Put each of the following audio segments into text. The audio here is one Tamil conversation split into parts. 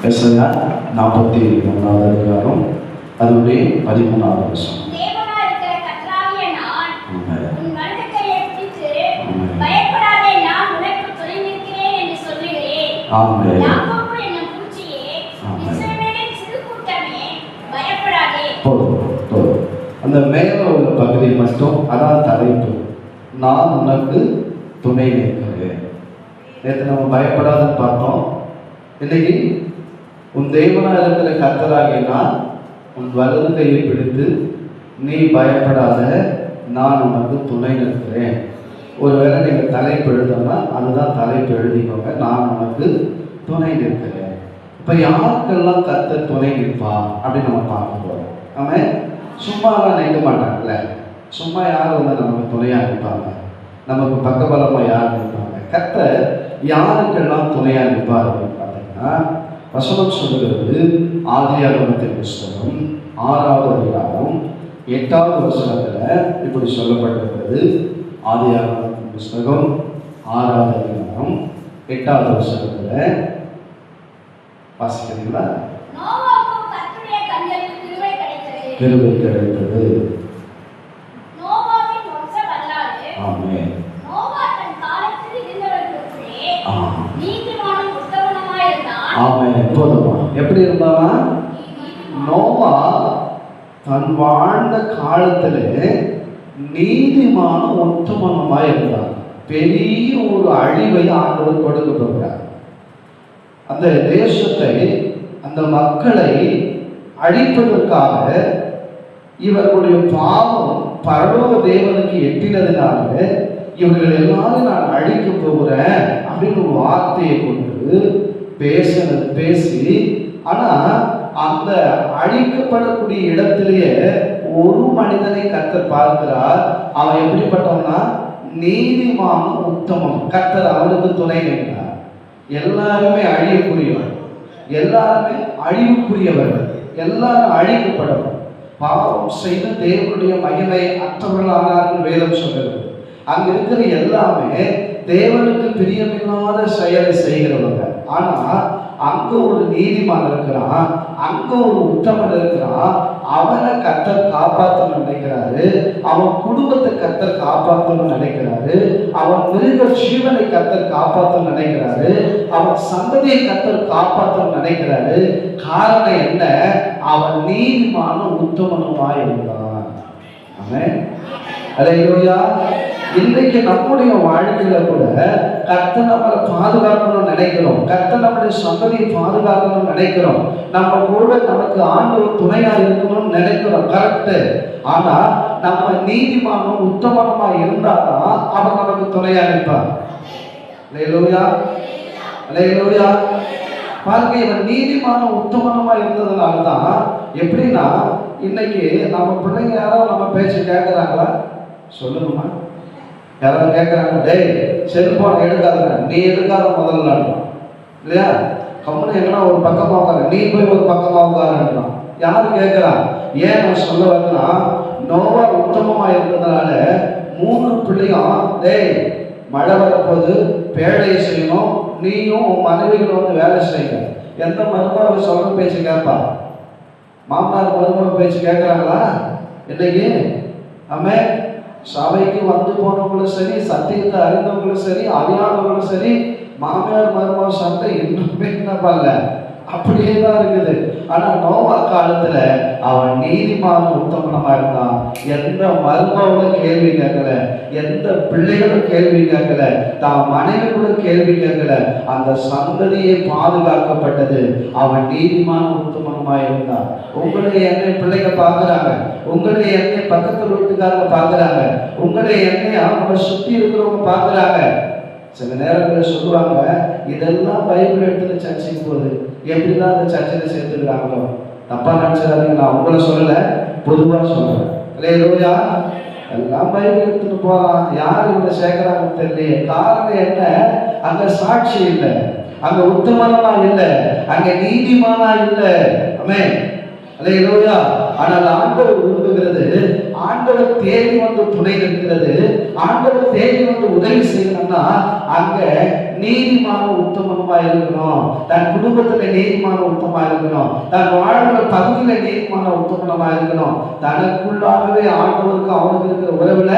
எஸ்ஐயா 41வது அதிகாரம் அதனுடைய 13வது வசனம். அந்த மேல உள்ள பகுதி மட்டும் அதான் தலைப்பு, நான் உனக்கு துணை நிற்கிறேன். நேற்று நம்ம பயப்படாதுன்னு பார்த்தோம். இன்னைக்கு உன் தேவனாக இருக்கிற கர்த்தராகிய நான் உன் வலது கையை பிடித்து நீ பயப்படாத, நான் உனக்கு துணை நிற்கிறேன். ஒருவேளை நீங்கள் தலைப்பு எழுதணும்னா அதுதான் தலைப்பு எழுதிக்கோங்க, நான் உனக்கு துணை நிற்கிறேன். இப்போ யாருக்கெல்லாம் கர்த்தர் துணை நிற்பா அப்படின்னு நம்ம பார்க்க போகிறோம். ஆமாம், சும்மாலாம் நிற்க மாட்டாங்கல்ல. சும்மா யார் வந்து நமக்கு துணையாக நிற்பாங்க, நமக்கு பக்கபலமாக யார் நிற்பாங்க? கர்த்தர் யாருக்கெல்லாம் துணையாக நிற்பார் அப்படின்னு பார்த்தீங்கன்னா, வசனம் சொல்லுகிறது ஆதியாகமத்தின் புஸ்தகம் 6வது அதிகாரம் 8வது வசனத்தில் இப்படி சொல்லப்பட்டிருக்கிறது. ஆதியாகமத்தின் புஸ்தகம் 6வது அதிகாரம் 8வது வசனத்தில் வாசிக்கிறீங்களா? கிருபை கிடைத்தது. ஆமென். ஆமென். போதுமா? எப்படி இருந்தானா? நோவா தன் வாழ்ந்த காலத்திலே நீதிமான உத்தமனமாய் இருந்தார். பெரிய ஒரு அழிவை ஆண்டவர் கொடுக்க போகிறார். அந்த தேசத்தை, அந்த மக்களை அழிப்பதற்காக இவர்களுடைய பாவம் பரலோக தேவனுக்கு எட்டினதுனால இவர்கள் எல்லாரும் நான் அழிக்க போகிறேன் அப்படின்னு ஒரு வார்த்தையை கொண்டு பேசி, ஆனா அந்த அழிக்கப்படக்கூடிய இடத்திலேயே ஒரு மனிதனை கர்த்தர் பார்க்கிறார். அவன் எப்படிப்பட்டவனா? நீதிமான உத்தமம். கர்த்தர் அவனுக்கு துணை நின்றார். எல்லாருமே அழியக்கூடியவர், எல்லாருமே அழிவுக்குரியவர்கள், எல்லாரும் அழிக்கப்படவர். பாவம் செய்து தேவனுடைய மகிமை அற்றவர்களானார்கள் வேதம் சொல்கிறது. அங்க இருக்கிற எல்லாமே தேவனுக்கு பிரியமில்லாத செயலை செய்கிறவங்க. ஆனா அங்க ஒரு நீதிமான் இருக்கிறான், அங்க ஒரு உத்தமன் இருக்கிறான். அவனை கர்த்தர் காப்பாற்றணும்னு நினைக்கிறாரு, அவன் குடும்பத்தை கர்த்தர் காப்பாற்றணும்னு நினைக்கிறாரு, அவன் மிருக ஜீவனை கர்த்தர் காப்பாற்றணும்னு நினைக்கிறாரு, அவன் சந்ததியை கர்த்தர் காப்பாற்றணும்னு நினைக்கிறாரு. காரணம் என்ன? அவன் நீதிமான உத்தமனுமாய் இருந்தான். ஆமென். அல்லேலூயா. இன்றைக்கு நம்முடைய வாழ்க்கையில கூட கர்த்தர் நம்மளை பாதுகாக்கணும்னு நினைக்கிறோம், கர்த்தர் நம்முடைய சந்ததியை பாதுகாக்கணும்னு நினைக்கிறோம், நம்ம கூட நமக்கு ஆண்டவர் துணையா இருக்கணும்னு நினைக்கிறோம். கரெக்டு. ஆனா நம்ம நீதிமானும் உத்தமனமா இருந்தாதான் அவன் நமக்கு துணையா இருப்பான். அல்லேலூயா, அல்லேலூயா. பாருங்க, இவன் நீதிமானும் உத்தமனமா இருந்ததுனாலதான் எப்படின்னா, இன்னைக்கு நம்ம பிள்ளைங்க யாராவது நம்ம பேச்சு கேட்கிறாங்களா? சொல்லுங்கம்மா. யாராவது கேட்குறாங்க, டேய் செல்போன் எடுக்காத, நீ எடுக்காத முதல்ல இல்லையா? கம்பெனி எங்கன்னா ஒரு பக்கமாக உட்காரு, நீ போய் ஒரு பக்கமாக உட்காருன்றான். யாரு கேட்குறா? ஏன் நான் சொல்ல வரேன்னா, நோவா உத்தமமாக இருந்ததுனால 3 பிள்ளையும், டேய் மழை வரப்போது பேழையை செய்யணும், நீயும் உன் மனைவிகள் வந்து வேலை செய்யணும். எந்த மருமக சொல்ற பேச்சு கேட்பா? மாமனார் மருமக பேச்சு கேட்குறாங்களா இன்னைக்கு? ஆமே. சபைக்கு வந்து போனவங்களும் சரி, சத்தியத்தை அறிந்தவங்களும் சரி, அறியாதவங்களும் சரி, மாமியார் மருமக சண்டை இன்னுமே என்ன பண்ணல, அப்படியே தான் இருக்குது. ஆனா நோவா காலத்துல அவன் நீதிமான உத்தமனமா இருந்தான். எந்த மருமகளும் கேள்வி கேட்கல, எந்த பிள்ளைகளும் கேள்வி கேட்கல, தான் மனைவி கூட கேள்வி கேட்கல. அந்த சந்ததியை பாதுகாக்கப்பட்டது. அவன் நீதிமான உத்தமனமா இருந்தான். உங்களை என்னை பிள்ளைங்க பார்க்குறாங்க, உங்களை என்னை பக்கத்து வீட்டுக்காரங்க பார்க்குறாங்க, உங்களை என்னை அவங்களை சுற்றி இருக்கிறவங்க பார்க்குறாங்க. சில நேரங்களில் சொல்லுவாங்க, இதெல்லாம் பைபிள் எடுத்துட்டு சர்ச்சைக்கு போகுது, எப்படிதான் அந்த சர்ச்சையில் சேர்த்துக்கிறாங்களோ. தப்பா நினைச்சிடாதீங்க, நான் உங்களை சொல்லலை, பொதுவாக சொல்றேன். அல்லேலூயா. எல்லாம் பைபிள் எடுத்துட்டு போறான், யார் இவங்களை சேர்க்கிறாங்கன்னு தெரியலையே. காரணம் என்ன? அங்க சாட்சி இல்லை, அங்க உத்தமனா இல்லை, அங்க நீதிமானா இல்லை. ஆமென். அல்லேலூயா. ஆனால் ஆண்டவர் விரும்புகிறது, ஆண்டவர் தேடி வந்து துணை நிற்கிறது, ஆண்டவர் தேடி வந்து உதவி செய்யணும்னா அங்க நீதிமான உத்தமனமா இருக்கணும், தன் குடும்பத்துல நீதிமான உத்தமா இருக்கணும், தன் வாழ்கிற பகுதியில நீதிமான உத்தமனமா இருக்கணும், தனக்குள்ளாகவே ஆண்டவருக்கு அவனுக்கு இருக்கிற உறவுல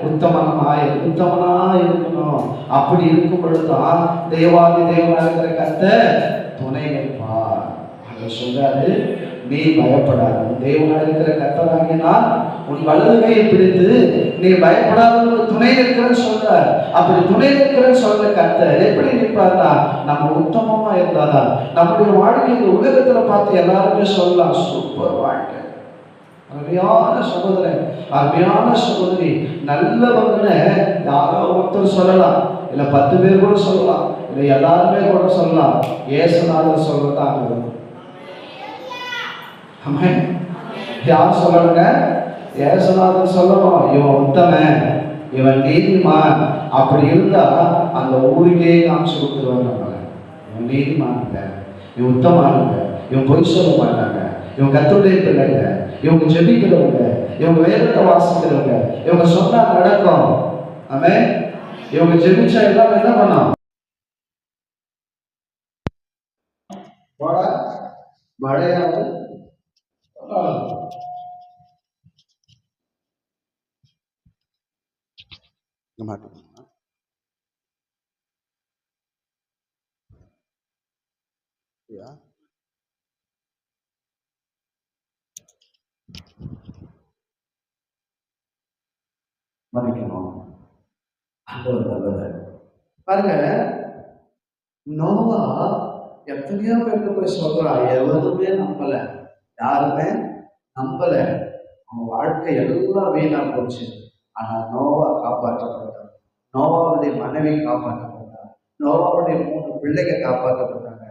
உத்தமனா இருக்கணும். அப்படி இருக்கும் பொழுதுதான் தேவாதி தேவனா இருக்கிற கர்த்தர் துணை வைப்பார். சொல்றாரு, நீ பயப்படாத, தேவனா இருக்கிற கர்த்தராகினா உன் வலதுகையை பிடித்து நீ பயப்படாத துணை இருக்கிறன்னு சொல்றார். அப்படி துணை இருக்கிறன்னு சொல்ற கர்த்தர் எப்படி நிற்பார்னா, நம்ம உத்தமமா இருந்தாதான் நம்முடைய வாழ்க்கை இந்த உலகத்துல பார்த்து எல்லாருமே சொல்லலாம், சூப்பர் வாழ்க்கை, அருமையான சகோதரன், அருமையான சகோதரி, நல்லவங்கன்னு யாரோ ஒருத்தர் சொல்லலாம், இல்ல 10 பேர் கூட சொல்லலாம், இல்ல எல்லாருமே கூட சொல்லலாம். இயேசுநாதர் சொல்றதாங்க. யார் சொல்லணுங்க? இயேசுநாதர் சொல்லணும், இவன் உத்தமன், இவன் நீதிமான். அப்படி இருந்தா அந்த ஊருக்கே காமிச்சு கொடுத்துருவாங்க நம்மள. இவன் நீதிமானுங்க, இவன் உத்தமானுங்க, இவன் பொய் சொல்ல மாட்டாங்க, இவங்க கர்த்தருடைய பிள்ளைங்க, இவங்க ஜெபிக்கிறவங்க, இவங்க வேதத்தை வாசிக்கிறவங்க, இவங்க சொன்னா நடக்கும். ஆமென். இவங்க ஜெபிச்சா எல்லாம் என்ன பண்ணோம்? மழையாவது மன்னிக்கணும். பாருங்க, நோவா எத்தனையோ பேருக்கு போய் சொல்றான், எவருமே நம்பல, யாருமே நம்பல, அவன் வாழ்க்கை எல்லாம் வீணா போச்சு. ஆனா நோவா காப்பாற்றப்பட்டார், நோவாவுடைய மனைவி காப்பாற்றப்பட்டார், நோவாவுடைய 3 பிள்ளைங்க காப்பாற்றப்பட்டாங்க,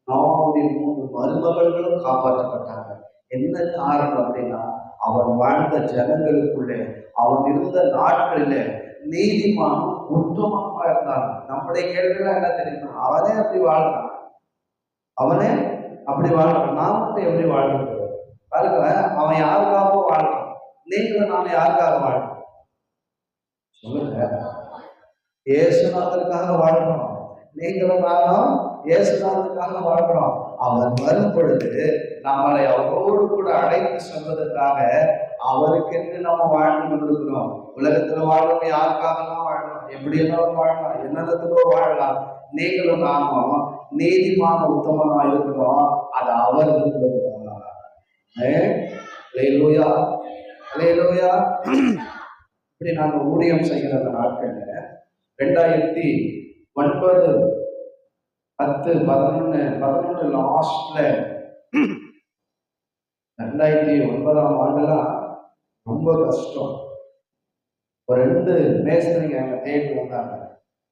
நோவாவுடைய 3 மருமகள்களும் காப்பாற்றப்பட்டாங்க. என்ன காரணம் அப்படின்னா, அவன் வாழ்ந்த ஜனங்களுக்குள்ளே, அவன் இருந்த நாட்களிலே நீதிமானும் உத்தமமா இருந்தான். நம்முடைய கேள்விலாம் என்ன தெரியுமா? அவனே அப்படி வாழ்றான், அவனே அப்படி வாழ்றான், நான் மட்டும் எப்படி வாழ்றது? பாருங்க, அவன் யாருக்காக வாழ்றான், நீங்களும் நான் யாருக்காக வாழ்றோம் சொல்லுங்க? இயேசுநாதருக்காக வாழ்றோம். நீங்களும் நானும் இயேசுநாதருக்காக வாழ்றோம். அவர் வரும் பொழுது நம்மளை அவரோடு கூட அழைத்து சொல்வதற்காக அவருக்கென்று நம்ம வாழ்ந்து கொண்டிருக்கிறோம். உலகத்துல வாழணும், யாருக்காகலாம் வாழலாம், எப்படி எல்லாம் வாழலாம், என்னென்னத்துக்கோ வாழலாம். நீங்களும் நாமும் நீதிமான உத்தமனா இருக்கிறோம், அது அவர் இருக்கிறது. இப்படி நாங்க ஊழியம் செய்கிற அந்த நாட்கள்ல 2009, 10, 11, 11 லாஸ்ட்ல 2009ஆம் ஆண்டுலாம் ரொம்ப கஷ்டம். ஒரு 2 மேஸ்திரிங்க எங்க தேடி வந்தாங்க.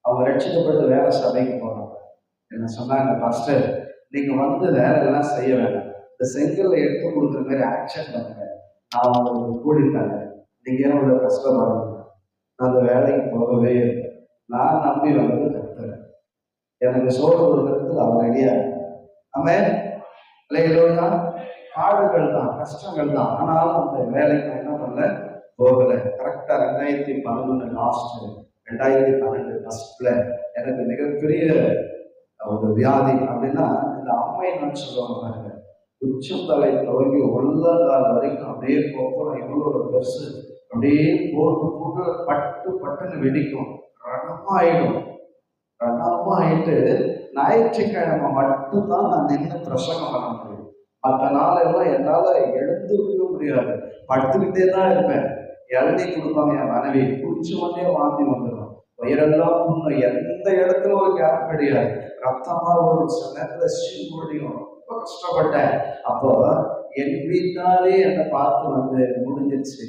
அவங்க ரட்சிக்கப்பட்டு வேற சபைக்கு போனாங்க. என்ன சொன்னாங்க, பாஸ்டர் நீங்க வந்து வேலை எல்லாம் செய்ய வேண்டாம், இந்த செங்கல்ல எடுத்து கொடுக்குற மாதிரி ஆக்ஷன் பண்ணுங்க, நான் உங்களுக்கு கூடிட்டாங்க, நீங்க ஏன் உள்ள கஷ்டப்படுங்க. நான் அந்த வேலைக்கு போகவே இல்லை. நான் நம்பி வந்து கத்துறேன், எனக்கு சோறு கொடுக்கறதுக்கு அவர் ரெடியா இருக்கேன். ஆமென். இல்லையா? பாடுகள் தான், கஷ்டங்கள் தான், ஆனாலும் அந்த வேலைக்கு நான் என்ன பண்ணல, போகல. கரெக்டா 2011 லாஸ்ட், 2012 ஃபர்ஸ்ட்ல எனக்கு மிகப்பெரிய ஒரு வியாதி. அப்படின்னா இந்த அம்மைன்னு சொல்லுவாங்க பாருங்க, உச்சந்தலை துவங்கி உள்ளங்கால் வரைக்கும் அப்படியே போகும். எவ்வளோ பெருசு, அப்படியே போட்டு போட்டு பட்டு பட்டுன்னு வெடிக்கும், ரணமாயிடும். ரணமாயிட்டு ஞாயிற்றுக்கிழமை மட்டும்தான் நான் நின்று பிரசங்கம் பண்ண முடியும். மற்ற நாளெல்லாம் என்னால் எழுந்திருக்கவே முடியாது, படுத்துக்கிட்டே தான் இருப்பேன். இளநீ கொடுப்பாங்க என் மனைவி, குடிச்ச உடனே வாந்தி வந்துடும், வயிறெல்லாம் புண்ணு, எந்த இடத்துல ஒரு கேப் கிடையாது, ரத்தமா ஒரு சில நேரத்துல சீழ்மொழியும். ரொம்ப கஷ்டப்பட்டேன். அப்போ என் வீட்டாலே என்னை பார்த்து வந்து முடிஞ்சிருச்சு.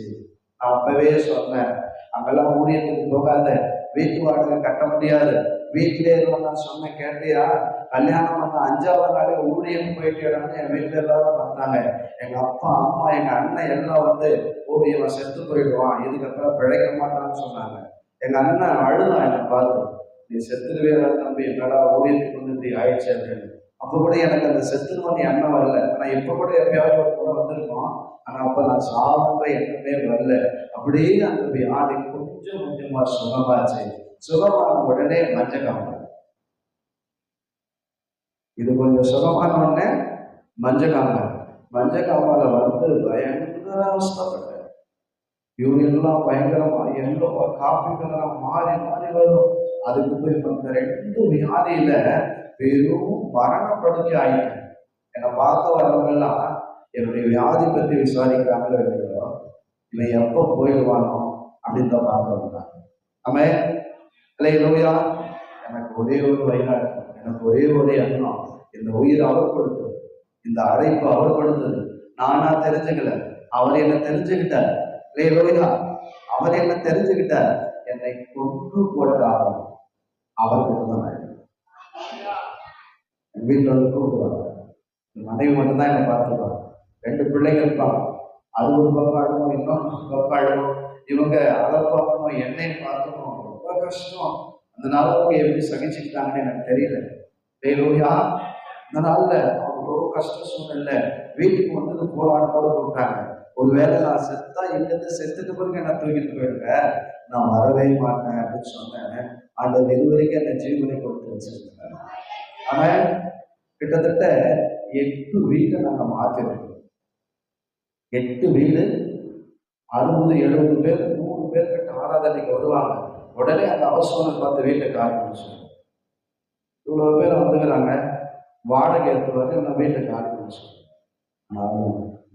நான் அப்பவே சொன்னேன், அங்கெல்லாம் ஊழியத்துக்கு போகாத, வீட்டு வாடகை கட்ட முடியாது, வீட்டிலே இருந்தா சொன்னேன், கேட்டியா? கல்யாணம் பண்ண 5ஆவது நாளே ஊழியம் போயிட்டேன்னு என் வீட்டுல எல்லாரும் பார்த்தாங்க. எங்க அப்பா, அம்மா, எங்க அண்ணன் எல்லாம் வந்து, ஓ இவன் செத்து போயிடுவான், இதுக்கப்புறம் பிழைக்க மாட்டான்னு சொன்னாங்க. எங்க அண்ணன் அழுதான் என்னை பார்த்து, நீ செத்துருவேடா தம்பி, என்னடா ஊழியத்துக்கு வந்து இப்படி ஆயிடுச்சு அப்படின்னு. அப்ப கூட எனக்கு அந்த செத்துருவன் அண்ணன் வரல. ஆனா இப்ப கூட எப்பயாவது கூட வந்திருக்கோம், ஆனா அப்ப நான் சாப்பிட்ற எண்ணமே வரல. அப்படியே அந்த வியாதி கொஞ்சம் கொஞ்சமா சுகமாச்சு. சுகமான உடனே மஞ்சக்காம இது கொஞ்சம் சுகமான உடனே மஞ்சக்காமால வந்து பயங்கர அவஸ்தப்பட்டேன். யூரியன்லாம் பயங்கரமா எல்லோ காப்பி கலரா மாறி மாறி வரும். அதுக்கு போய் இந்த 2 வியாதியில பெரும் மரணப்படுக்கை ஆயிட்டேன். என்னை பார்க்க வரவங்கெல்லாம் என்னுடைய வியாதி பற்றி விசாரிக்கிறாங்களோ இல்லையோ, இவன் எப்போ போயிடுவானோ அப்படின்னு தான் பார்க்க வந்தாங்க. ஆமே இல்லையா? எனக்கு ஒரே ஒரு வயநாடு, எனக்கு ஒரே ஒரு எண்ணம், இந்த உயிர் அவர் கொடுத்தது, இந்த அழைப்பு அவர் கொடுத்தது. நானா தெரிஞ்சுக்கல, அவர் என்ன தெரிஞ்சுக்கிட்டார். இல்லையா? அவர் என்ன தெரிஞ்சுக்கிட்டார். என்னை கொண்டு போட்டாலும் அவர்கிட்ட தான் என் வீட்டில் வந்து கூப்பிடுவாங்க. மனைவி மட்டும்தான் என்னை பார்த்துப்பாங்க. 2 பிள்ளைங்க இருப்பாங்க. அது ஒரு பக்கம் ஆடணும், இன்னொரு பக்கம் ஆடணும். இவங்க அதை பார்க்கணும், என்னையும் பார்க்கணும். ரொம்ப கஷ்டம். அந்த நாள் அவங்க எப்படி சகிச்சுக்கிட்டாங்கன்னு எனக்கு தெரியல. இல்லையா? இந்த நாள்ல அவ்வளோ கஷ்ட சூழ்நிலை. வீட்டுக்கு வந்து போராட போட கூப்பிட்டாங்க. ஒருவேளை நான் செத்தா இங்கிருந்து செத்துட்டு பிறகு என்ன தூக்கிட்டு போயிடுங்க, நான் வரவே மாட்டேன் அப்படின்னு சொன்னேன். ஆண்டவர் இதுவரைக்கும் என்ன ஜீவனை கொடுத்து வச்சிருக்கேன். ஆனா கிட்டத்தட்ட 8 வீட்டை நாங்கள் மாத்திருக்கோம். 8 வீடு, 60-70 பேர், 100 பேர் கிட்ட ஆராதனைக்கு வருவாங்க. உடனே அந்த அவசரம் பார்த்து வீட்டை காரணம் இவ்வளவு பேர் வந்துக்கிறாங்க, வாடகை எடுத்துவாரு, நான் வீட்டை காரணம் சொல்லுவேன்.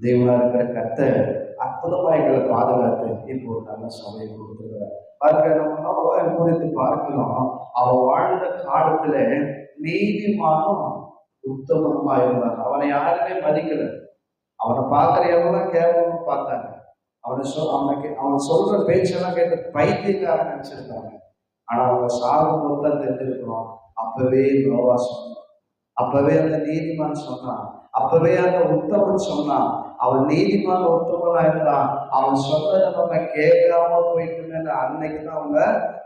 தேவனா இருக்கிற கர்த்தர் அற்புதமா எங்களை பாதுகாத்து இப்போ ஒரு நல்ல சபையை கொடுத்துருக்கிறார். பாருங்க, நம்ம குறித்து பார்க்கிறோம். அவன் வாழ்ந்த காலத்துல நீதிமானும் உத்தமமா இருந்தான். அவனை யாருமே மதிக்கல. அவனை பார்க்கிற எவ்வளவு கேவலம் பார்த்தாங்க. அவன் சொல்ற பேச்செல்லாம் கேட்டு பைத்தியக்காரன் நினைச்சிருக்காங்க. ஆனா அவங்க சாகும் போது தான் தெரிஞ்சிருக்கிறோம். அப்பவே நோவா சொன்னான், அப்பவே அந்த நீதிமான் சொன்னான், அப்பவே அந்த உத்தமன் சொன்னான். அவன் நீதிமான் உத்தமனா இருந்தான். அவன் சொன்னதை நம்ம கேட்காம போயிட்டு அன்னைக்கு தான் அவங்க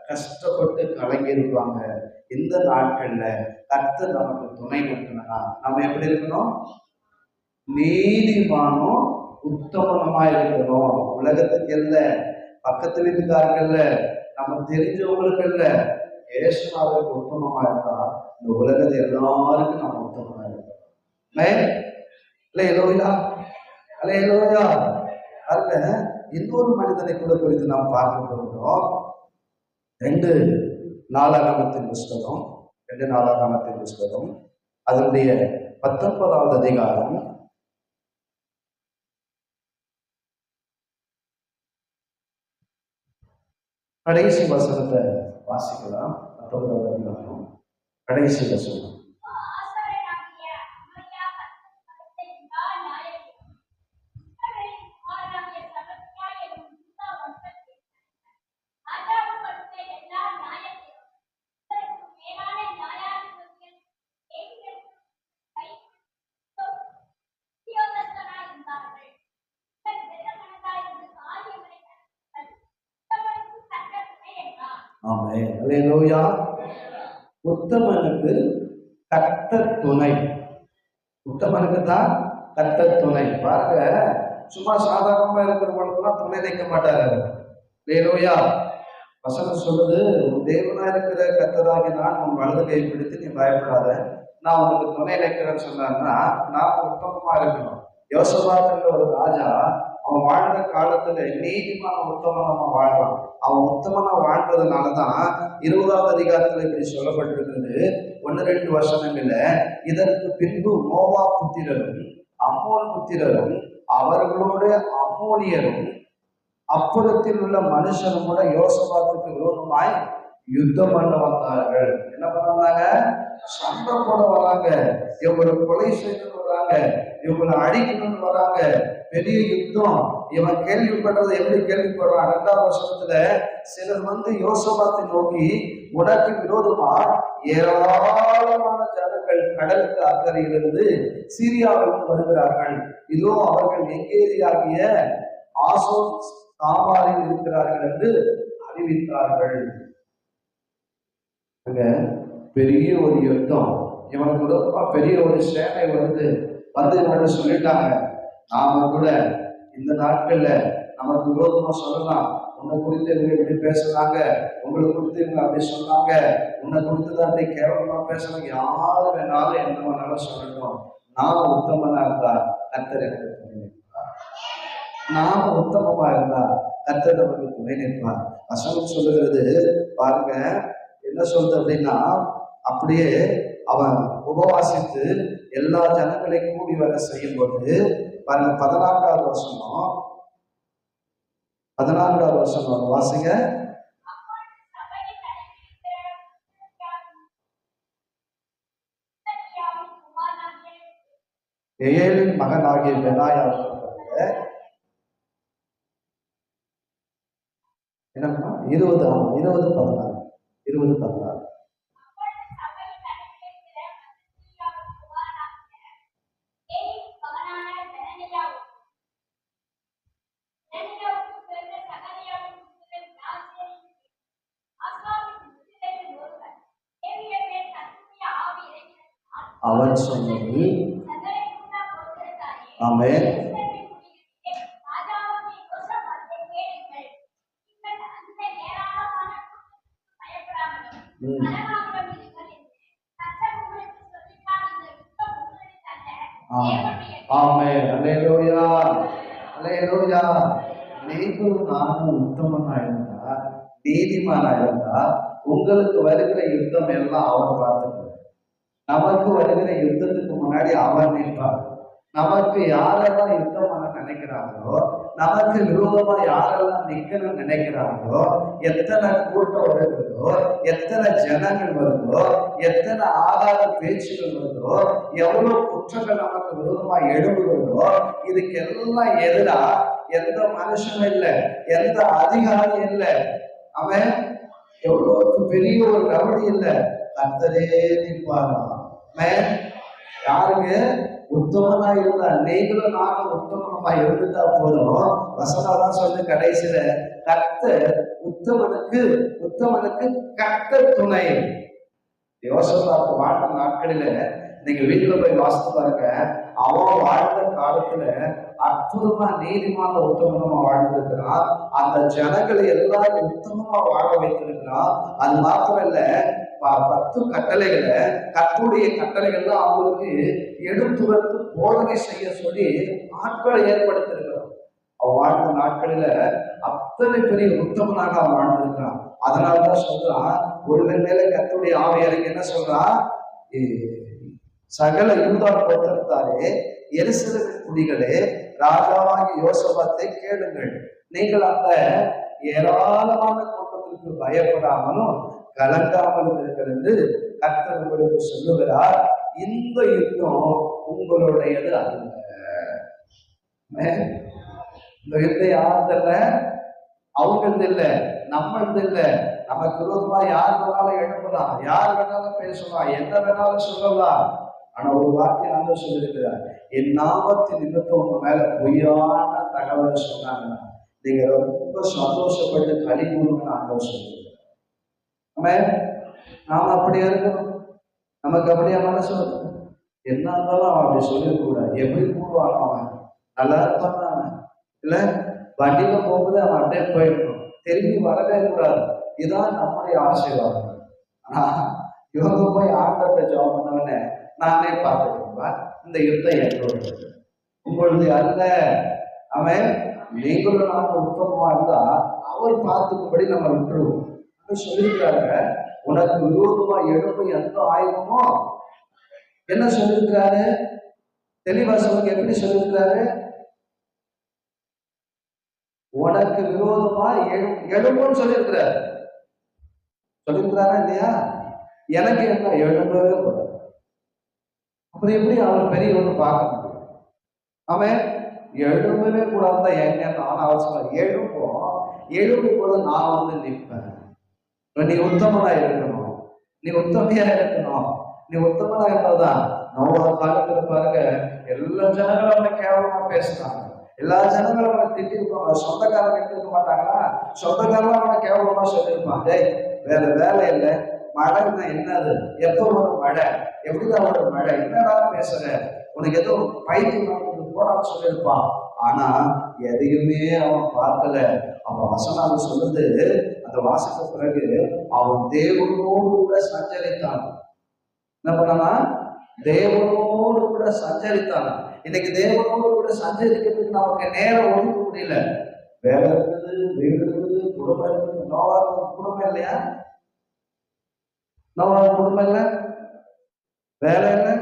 கஷ்டப்பட்டு கலங்கி இருப்பாங்க. இந்த நாட்கள்ல கர்த்தர் நமக்கு துணை நிற்கணும்னா நம்ம எப்படி இருக்கணும்? நீதிமானும் உத்தமனமா இருக்கணும். உலகத்துக்கு இல்ல, பக்கத்து வீட்டுக்காரங்கள்ல, நம்ம தெரிஞ்சவங்களுக்கு இல்ல, ஏசுநாதருக்கு உத்தமமா இருந்தா இந்த உலகத்தை எல்லாருக்கும் நம்ம உத்தமமா இருக்கோம். அல்ல இன்னொரு மனிதனை கூட குறித்து நாம் பார்க்க போகிறோம். 2 நாளாகமத்தின் புஸ்தகம், 2 நாளாகமத்தின் புஸ்தகம், அதனுடைய 19வது அதிகாரம், கடைசி வசனத்தை வாசிக்கலாம். 19வது அதிகாரம் கடைசி வசனம். உத்தமனுக்கு கர்த்தர் துணை. உத்தமனுக்கு தான் கர்த்தர் துணை. பாருங்க, சும்மா சாதாரணமா இருக்கிறவங்களுக்குலாம் துணை நிற்க மாட்டாரு. அல்லேலூயா. வசனம் சொல்லுது, தேவனா இருக்கிற கர்த்தராகி நான் உன் வலது கை பிடித்து நீ பயப்படாத, நான் உனக்கு துணை நிற்கிறேன்னு சொன்னான்னா நான் உத்தமமா இருக்கணும். யோசபாத்துன்ற ஒரு ராஜா அவன் வாழ்ந்த காலத்துல நீதிமான உத்தமனமா வாழ்றான். அவன் உத்தமனா வாழ்ந்ததுனாலதான் 20வது அதிகாரத்துல இப்படி சொல்லப்பட்டிருக்கிறது. 1-2 வசனங்கள்ல, இதற்கு பின்பு மோவா புத்திரரும் அம்மோன் புத்திரரும் அவர்களோட அம்மோனியரும் அப்புறத்தில் உள்ள மனுஷரும் கூட யோசபாத்துக்கு விரோதமாய் யுத்தம் பண்ண வந்தார்கள். என்ன பண்ணாங்க? சண்டை போட வராங்க, இவங்களை கொலை செய்யணும்னு வராங்க, இவங்களை அடிக்கணும்னு வராங்க. பெரிய யுத்தம். இவன் கேள்விப்படுறதை எப்படி கேள்விப்படுறான்? 2வது வசனத்துல, சிலர் வந்து யோசபாத்தை நோக்கி, உனக்கு விரோதமா ஏராளமான ஜனங்கள் கடலுக்கு அக்கறையிலிருந்து சீரியாவிலிருந்து வருகிறார்கள். இதோ அவர்கள் எங்கேரியாகிய ஆசோன் தாமாரில் இருக்கிறார்கள் என்று அறிவித்தார்கள். பெரிய ஒரு யுத்தம், இவனுக்கு ரொம்ப பெரிய ஒரு சேனை வந்து சொல்லிட்டாங்க. நாம கூட இந்த நாட்கள்ல நமக்கு விரோதமா சொல்லலாம், உன்னை குறித்து இவங்க இப்படி பேசுறாங்க, உங்களை குறித்து இவங்க அப்படி சொன்னாங்க, உன்னை குறித்து தான் அப்படி கேவலமா பேசுறாங்க. யாரு வேணாலும் என்ன வேணாலும் சொல்லட்டும், நான் உத்தமனா இருந்தா கர்த்தர் எனக்கு துணை நிற்பார். நாம உத்தமமா இருந்தா கர்த்தர் நமக்கு துணை நிற்பார். வசனம் சொல்லுகிறது பாருங்க, என்ன சொல்றது அப்படின்னா, அப்படியே அவன் உபவாசித்து எல்லா ஜனங்களையும் கூடி வர செய்யும் போது பாருங்க, 14வது வசனம் வாசிங்க. ஏலின் மகனாகிய பெனாயாவுக்கு என்னன்னா 20:16 அவன் சொன்னது. ஆமென். ஆமென். அல்லேலூயா, அல்லேலூயா. நீங்களும் நானும் உத்தமனா இருந்தா, நீதிமானா இருந்தா, உங்களுக்கு வருகிற யுத்தம் எல்லாம் அவர் பார்த்துக்கிறார். நமக்கு வருகிற யுத்தத்துக்கு முன்னாடி அவர் நிற்பார். நமக்கு யாரெல்லாம் யுத்தம் பண்ண நினைக்கிறாங்களோ, நமக்கு விரோதமா யாரெல்லாம் நிக்கணும்னு நினைக்கிறாங்களோ, எத்தனை கூட்டம் வருகிறதோ, எத்தனை ஜனங்கள் வருதோ, எத்தனை ஆகாத பேச்சுகள் வருதோ, எவ்வளவு குற்றங்கள் நமக்கு விரோதமா எழுதுகிறதோ, இதுக்கு எல்லாம் எதிரா எந்த மனுஷனும் இல்லை, எந்த அதிகாரம் இல்லை. அவன் எவ்வளவு பெரிய ஒரு ரவுடி இல்லை, கர்த்தரே நிற்பாரா. யாருங்க உத்தமனா இருந்தா, நீங்களும் நானும் உத்தமமா இருந்துட்டா போதும். வசனம் சொல்லு கடைசியில, கர்த்தர் உத்தமனுக்கு கர்த்தர் துணை. யோசேப்பு வாழ்ந்த நாட்களில நீங்க வீட்டுல போய் வாசித்து பாருங்க, அவன் வாழ்ந்த காலத்துல அற்புதமா நீதிமான உத்தமமா வாழ்ந்திருக்கிறான். அந்த ஜனங்களை எல்லாரும் உத்தமமா வாழ வைத்திருக்கிறான். அது மாத்திரம் இல்ல, 10 கட்டளைகளை, கர்த்தருடைய கட்டளைகள்லாம் அவங்களுக்கு எடுத்துரைத்து போதனை செய்ய சொல்லி ஆட்களை ஏற்படுத்திருக்கிறான். அவன் வாழ்ந்த நாட்களில அத்தனை பெரிய உத்தமனாக அவன் வாழ்ந்திருக்கிறான். அதனாலதான் சொல்றான், ஒருவர் மேல கர்த்தருடைய ஆவி இறங்கி என்ன சொல்றான், சகல யூதா கோத்திரத்தாரே, எருசலேமின் குடிகளே, ராஜாவாகிய யோசபாத்தை கேளுங்கள். நீங்கள் அந்த ஏராளமான கூட்டத்திற்கு பயப்படாமலும் கலங்காமலும் இருக்கிறது என்று கர்த்தர் உங்களுக்கு சொல்லுகிறார். இந்த யுத்தம் உங்களுடையது அல்ல. இந்த யுத்தம் யாருதில்ல, அவங்களது இல்லை, நம்மளது இல்லை. நமக்கு விரோதமா யார் வேணாலும் எழுப்பலாம், யார் வேணாலும் பேசலாம், என்ன வேணாலும் சொல்லலாம். ஆனா ஒரு வார்த்தை நான் சொல்லியிருக்கிறார், என் நாமத்தின் நிமித்தம் உங்க மேல பொய்யான தகவலை சொன்னாங்கன்னா நீங்க ரொம்ப சந்தோஷப்பட்டு களி கூறுங்கன்னு ஆண்டவர் சொல்லியிருக்கிறார். நாம அப்படியா இருக்கணும், நமக்கு அப்படியே மனசு என்ன இருந்தாலும் அவன் அப்படி சொல்லிடக்கூடாது. எப்படி கூடுவான் அவன், நல்லா இருப்பான் இல்ல, வண்டியில போகும்போது அவன் அப்படியே போயிடணும், திரும்பி வரவே கூடாது. இதுதான் நம்முடைய ஆசீர்வாதம். ஆனா இவங்க போய் ஆண்டத்தை ஜெபம் பண்ணவனே, நானே பார்த்துக்கோங்க, இந்த யுத்தம் என்னோட உங்களது அல்ல. அவன் நீங்களும் நாம உத்தமமா இருந்தா அவர் பார்த்துக்கும்படி நம்ம விட்டுருவோம் சொல்லியிருக்கிறாங்க. உனக்கு விரோதமா எழுப்பும் எந்த ஆயுதமோ, என்ன சொல்லியிருக்கிறாரு தெளிவா சொல்லுங்க, எப்படி சொல்லியிருக்கிறாரு, உனக்கு விரோதமா எழுப்புன்னு சொல்லியிருக்கிறாரு. சொல்லியிருக்கிறாரா இல்லையா? எனக்கு என்ன எழும்பவே கூடாது. அப்புறம் எப்படி அவர் பெரியவன்னு பார்க்க முடியும்? அவன் எழும்பவே கூடாதுதான் எங்க நான் அவசியம். எழுப்பும் போது நான் வந்து நிற்பேன். நீ உத்தமனா இருக்கணும், நீ உத்தமையா இருக்கணும். நீ உத்தமனா இருந்தாதான் நோவா காலத்துல பாருங்க, எல்லா ஜனங்களும் அவனை கேவலமா பேசுறாங்க, எல்லா ஜனங்களும் அவனை திட்டிருப்பாங்க. சொந்தக்காரங்க எடுத்துக்க மாட்டாங்களா, சொந்தக்காரங்க அவனை கேவலமா சொல்லியிருப்பாங்க. வேற வேலை இல்லை, மழைன்னா என்னது, எப்போ வரும் மழை, எப்படிதான் ஒரு மழை, என்னடா பேசுற, உனக்கு ஏதோ பைத்தியம் போடான்னு சொல்லியிருப்பான். ஆனா எதையுமே அவன் பார்க்கல. அப்ப வசனம் சொல்லுது, அந்த வாசித்த பிறகு அவன் தேவனோடு கூட சஞ்சரித்தான். என்ன பண்ணானா? தேவனோடு கூட சஞ்சரித்தான். இன்னைக்கு தேவனோடு கூட சஞ்சரிக்கிறதுக்கு நமக்கு நேரம் ஒதுக்க முடியல. வேலை இருக்குது, வீடு இருக்குது, குடும்பம் இருக்குது. நோவாவுக்கு குடும்பம் இல்லையா? நோவாவுக்கு குடும்பம் இல்லை, வேலை இல்லை,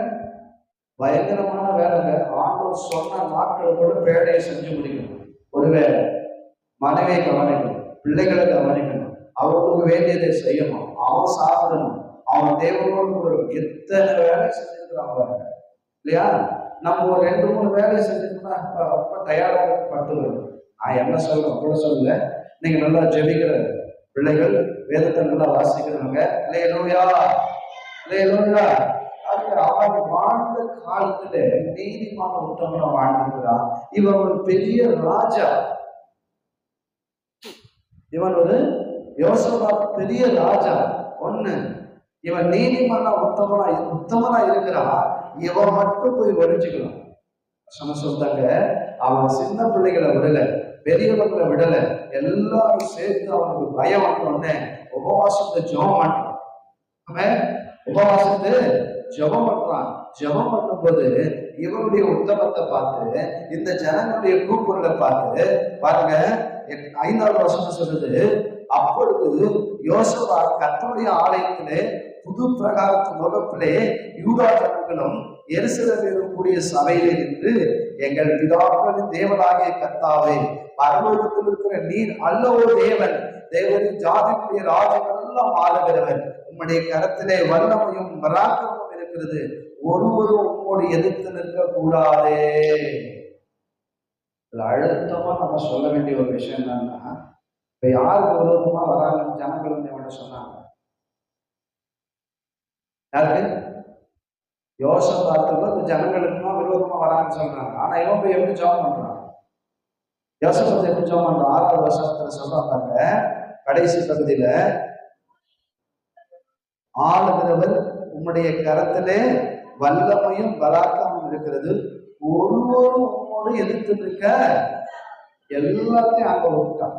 பயங்கரமான வேலைங்க. ஆண்டவர் சொன்ன நாட்கள் கூட வேலையை செஞ்சு முடிக்கணும். ஒருவேளை மனைவியை கவனிக்கணும், பிள்ளைகளை கவனிக்கணும், அவர்களுக்கு வேண்டியதை செய்யணும், அவன் சாப்பிடணும், அவன் தேவனோடு கூட எத்தனை வேலை செஞ்சிருக்கிறாங்க இல்லையா? நம்ம ஒரு 2-3 வேலையை செஞ்சிருக்கோம்னா ரொம்ப டயர்டாக பட்டு வரும். நான் என்ன சொல்றேன் கூட சொல்லல, நீங்க நல்லா ஜெபிக்கிற பிள்ளைகள், வேதத்தை நல்லா வாசிக்கிறவங்க, இல்லையா இல்லையா, அவன் வாழ்ந்த காலத்துல நீதிமான உத்தமனா வாழ்ந்திருக்கிறான். இவன் ஒரு பெரிய ராஜா, இவன் ஒரு யோசபாத் பெரிய ராஜா. ஒண்ணு, இவன் நீதிமான உத்தமனா இருக்கிறான். இவன் மட்டும் போய் ஒழிச்சுக்கலாம். சொல்றாங்க, அவன் சின்ன பிள்ளைகளை விடல, பெரியவர்களை விடல, எல்லாரும் சேர்த்து அவனுக்கு பயம் வந்தோடனே உபவாசத்தை ஜெபம் பண்றான். அவன் உபவாசத்தை ஜெபம் பண்றான். ஜெபம் பண்ணும்போது இவனுடைய உத்தமத்தை பார்த்து, இந்த ஜனங்களுடைய கூக்குரலை பார்த்து பாருங்க, 5வது வசனம் சொல்லுது, அப்பொழுது யோசபா கர்த்தருடைய ஆலயத்திலே புது பிரகாரத்து முகப்பிலே யூதா ஜனங்களும் எருசலேமில் கூடிய சபையிலே நின்று, எங்கள் பிதாக்களின் தேவனாகிய கர்த்தாவே, பரலோகத்தில் இருக்கிற நீர் அல்லவோ தேவன், தேவனின் ஜாதிக்குரிய ராஜ்யங்கள் எல்லாம் ஆளுகிறவர், உம்முடைய கரத்திலே வல்லமையும் பராக்கிரமும் இருக்கிறது, ஒருவரும் உம்மோடு எதிர்த்து நிற்க கூடாதே. அழுத்தமா நம்ம சொல்ல வேண்டிய ஒரு விஷயம் என்னன்னா, இப்ப யாருக்கு விரோதமா வராங்கன்னு ஜனங்கள் வந்து என்கிட்ட சொன்னாங்க. யாருக்கு? யோசபாத்துக்கு இந்த ஜனங்களுக்குமா விரோதமா வரான்னு சொல்றாங்க. ஆனா இவன் போய் எப்படி ஜெபம் பண்றான்? யோசபாத் எப்படி ஜெபம் பண்றான்? 6வது வசனத்துல சொல்றாங்க, கடைசி பகுதியில, ஆளுகிறவர் உம்முடைய கரத்திலே வல்லமையும் பராக்கிரமும் இருக்கிறது, ஒருவரும் உம்மோடு எதிர்த்து நிற்க. எல்லாத்தையும் அங்க விட்டான்.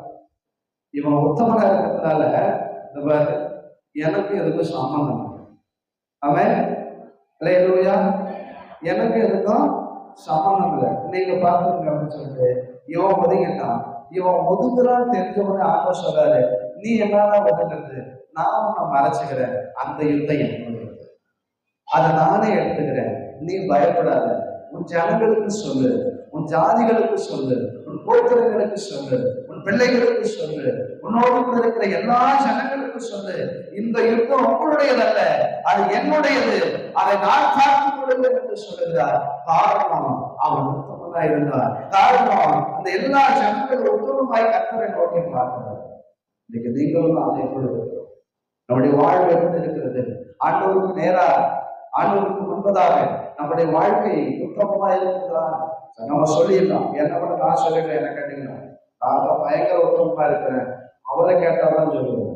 இவன் உத்தமனா இருக்கிறதுனால எனக்கு எதுக்கும் சம்பந்தம், அவன் இல்லையா, எனக்கு எதுக்கும் சம்பந்தம் இல்லை, நீங்க பார்த்துருங்க அப்படின்னு சொல்லிட்டு இவன் ஒதுங்கிட்டான். இவன் ஒதுங்குறான்னு தெரிஞ்சவனே ஆண்டவர் சொல்றாரு, நீ என்னதான் ஒதுங்குறது, நான் உன்னை மறைச்சுக்கிறேன், அந்த யுத்தம் என்னுடைய, அதை நானே எடுத்துக்கிறேன், நீ பயப்படாத, உன் ஜனங்களுக்கு சொல்லு, உன் ஜாதிகளுக்கு சொல்லு, உன் கோத்திரங்களுக்கு சொல்லு, உன் பிள்ளைகளுக்கு சொல்லு, உன்னோடு கூட இருக்கிற எல்லா ஜனங்களுக்கு சொல்லு, இந்த யுத்தம் உங்களுடையதல்ல, அது என்னுடையது, அதை நான் பார்த்துக் கொள்ளுங்கள் என்று சொல்லுகிறார். காரணம் அவன் உத்தமனா இருந்தார். காரணம் அந்த எல்லா ஜனங்களும் உத்தமமாய் கர்த்தரை நோக்கி பார்க்கிறார். இன்னைக்கு நீங்களும் அதை எப்படி இருக்கிறோம்? நம்முடைய வாழ்வு எப்படி இருக்கிறது? ஆண்டவருக்கு நேராக, ஆண்டவருக்கு முன்பதாக நம்முடைய வாழ்க்கை உத்தமமா இருக்குதா? நம்ம சொல்லிடலாம், என்ன பண்ண நான் சொல்லிடுறேன், என்ன கேட்டீங்கன்னா நான் பயங்கர உத்தமமா இருக்கிறேன், அவரை கேட்டாதான் சொல்லுவேன்.